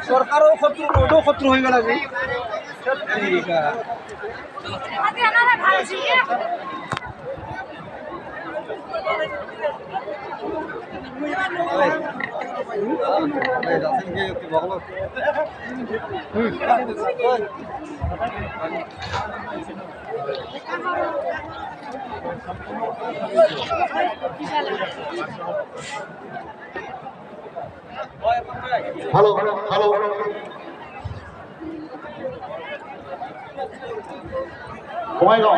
সরকারও শত্রু ওটাও শত্রু হয়ে গেল যে hello hello Bongaigaon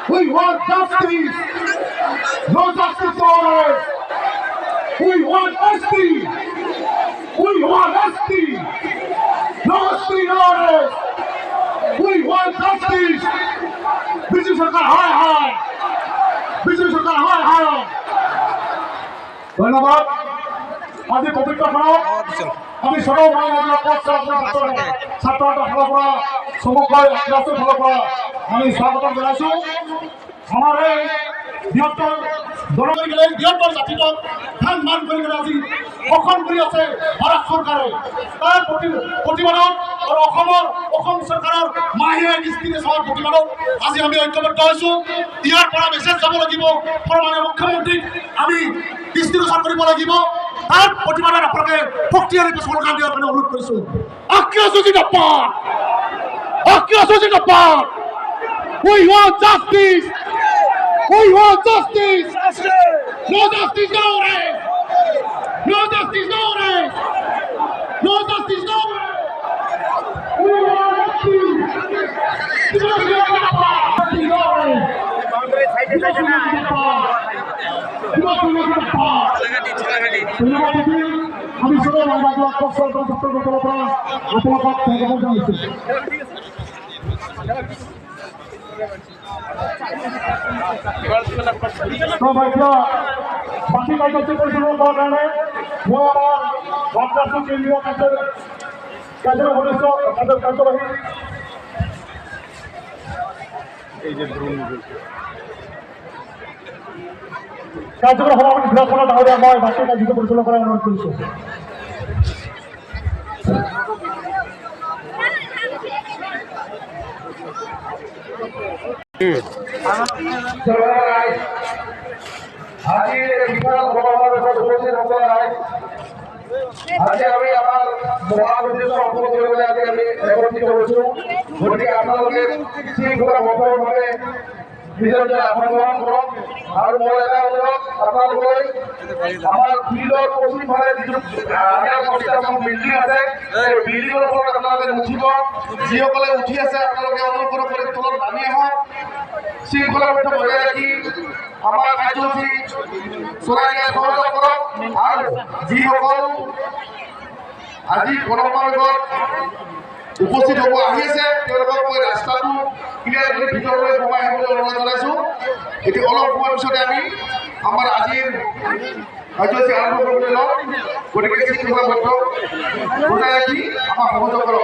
We want justice. No justice for us. We want justice. We want justice. No justice for us. We want justice. Bishu Sarkar hi hi. Bishu Sarkar hi hi. ধন্যবাদ। আজি পবিত্র সড়ক আমি সড়ক ছাত্র ফালৰ পৰা সমগ্ৰ ৰাষ্ট্ৰীয় ফালৰ পৰা আমি স্বাগতম জনাইছোঁ। আমাৰ এই বৃহত্তৰ জনগোষ্ঠীলৈ বৃহত্তৰ জাতিটোক ধান মান কৰি আজি অসম কৰি আছে ভাৰত চৰকাৰে। তাৰ প্ৰতিবাদত আৰু অসম চৰকাৰৰ মাহিলী কিস্তিৰে চোৱাৰ প্ৰতিবাদত আজি আমি ঐক্যবদ্ধ হৈছোঁ। ইয়াৰ পৰা মেছেজ যাব লাগিব মাননীয় মুখ্যমন্ত্ৰী দৃষ্টিগোচৰ কৰিব লাগিব তাৰ প্ৰতিবাদত আপোনালোকে শক্তিশালী স্লোগান দিয়াৰ কাৰণে অনুৰোধ কৰিছোঁ We want justice! We want justice! No justice, no rest! No justice, no rest! No justice, no rest! We want justice! আমি সবাই বাকি কার্যসূচী পরিচালনা করার কারণে মই আমার ভারতবর্ষ কেন্দ্রীয় কার্যের সদস্য তাদের কার্যবাহী কার্যক্রম সভাপতি বিধানসভা ডাঙৰীয়া মই বাকী কাৰ্যসূচী পৰিচালনা কৰাৰ অনুৰোধ কৰিছোঁ আজি বিশাল সমাবেশত উপস্থিত সকল ৰাইজ আজি আমি আমাৰ মহাউদ্দেশ্য সফল কৰিবলৈ আজি আমি একত্ৰিত হৈছোঁ গতিকে আপোনালোকে শৃংখলাবদ্ধভাৱে নিজৰ নিজৰ আসন গ্ৰহণ কৰক আৰু মই এটা অনুৰোধ আপোনালোকে আমাৰ ফিল্ডৰ পশ্চিম ফালে যিটো বিল্ডিং আছে এই বিল্ডিঙৰ ওপৰত আপোনালোকে উঠিব যিসকলে উঠি আছে আপোনালোকে অনুগ্ৰহ কৰি তলত নামি আহক শৃংখলাবদ্ধ বজাই ৰাখি আমাৰ কাৰ্যসূচী চলাই নিয়াত সহযোগ কৰক আৰু যিসকল আজি গণসমাবেশত উপস্থিত হ'ব আহি আছে তেওঁলোকক মই ৰাস্তাটো ক্লিয়াৰ কৰি ভিতৰলৈ সোমাই আহিবলৈ অনুৰোধ জনাইছোঁ এতিয়া অলপ সময় পিছতে আমি আমাৰ আজিৰ কাৰ্যসূচী আৰম্ভ কৰিবলৈ লওঁ গতিকে শৃংখলাবদ্ধ বজাই ৰাখি আমাক সহযোগ কৰক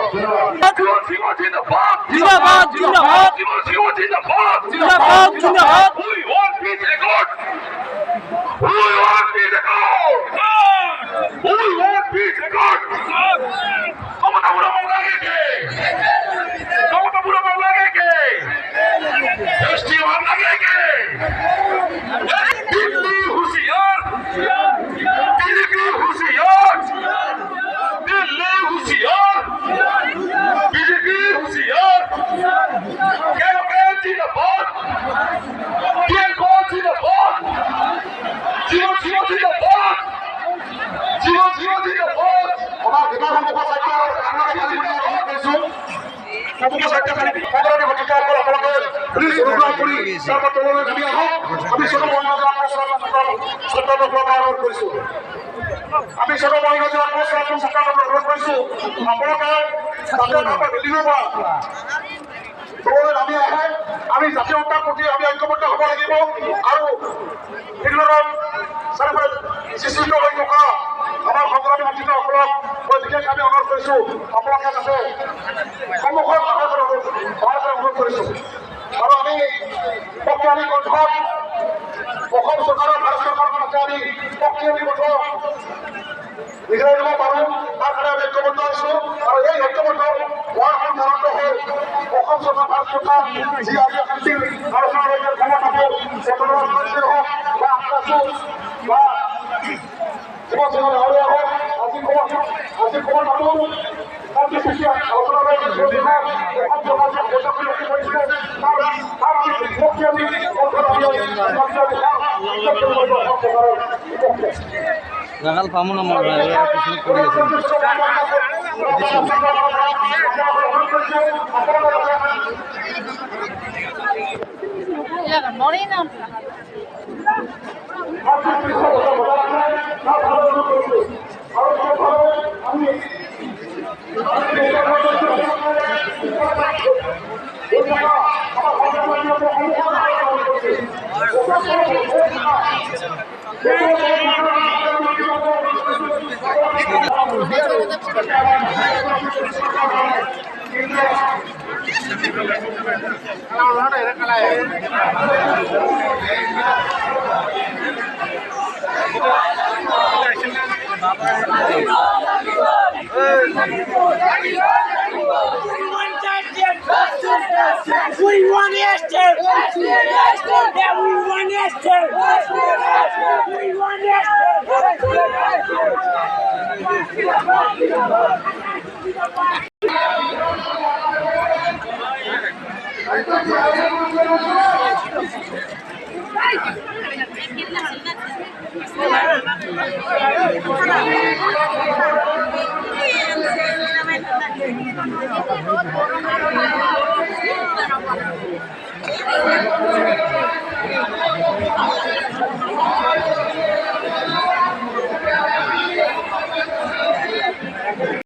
আমি সব মহিলা অনুৰোধ কৰিছোঁ আপোনালোকে নামি আহে আমি জাতীয়তাৰ প্ৰতি আমি ঐক্যবদ্ধ হ'ব লাগিব আৰু এইবিলাকৰ চাৰিওফালে সৃষ্টি হৈ থকা আমাৰ সংগ্ৰামী নেতৃত্বসকলক মই বিশেষ আমি অনুৰোধ কৰিছোঁ আপোনালোকে যাতে সন্মুখত অনুৰোধ কৰিছোঁ আৰু আমি শক্তিশালী কণ্ঠত অসম চৰকাৰৰ ভাৰত চৰকাৰৰ কাছে আমি শক্তিশালী কণ্ঠ বিজয় দিব পাৰোঁ তাৰ কাৰণে আমি ঐক্যবদ্ধ হৈছোঁ আৰু এই ঐক্যবদ্ধ হোৱাৰ মূল কাৰণটো হ'ল অসম চৰকাৰ ভাৰত চৰকাৰ যি আজি শান্তিৰ আলোচনা ক্ষমা পাব হওক বা আকাশো বা জীবন সিংহ ডাঙৰীয়া হওক আজি খবৰ পালোঁ শান্তি সৃষ্টি আলোচনা অসম চৰকাৰ লাগাল পামো না মনে হয় কিছু করে We want yesterday. Yeah, we want yesterday. We want yesterday.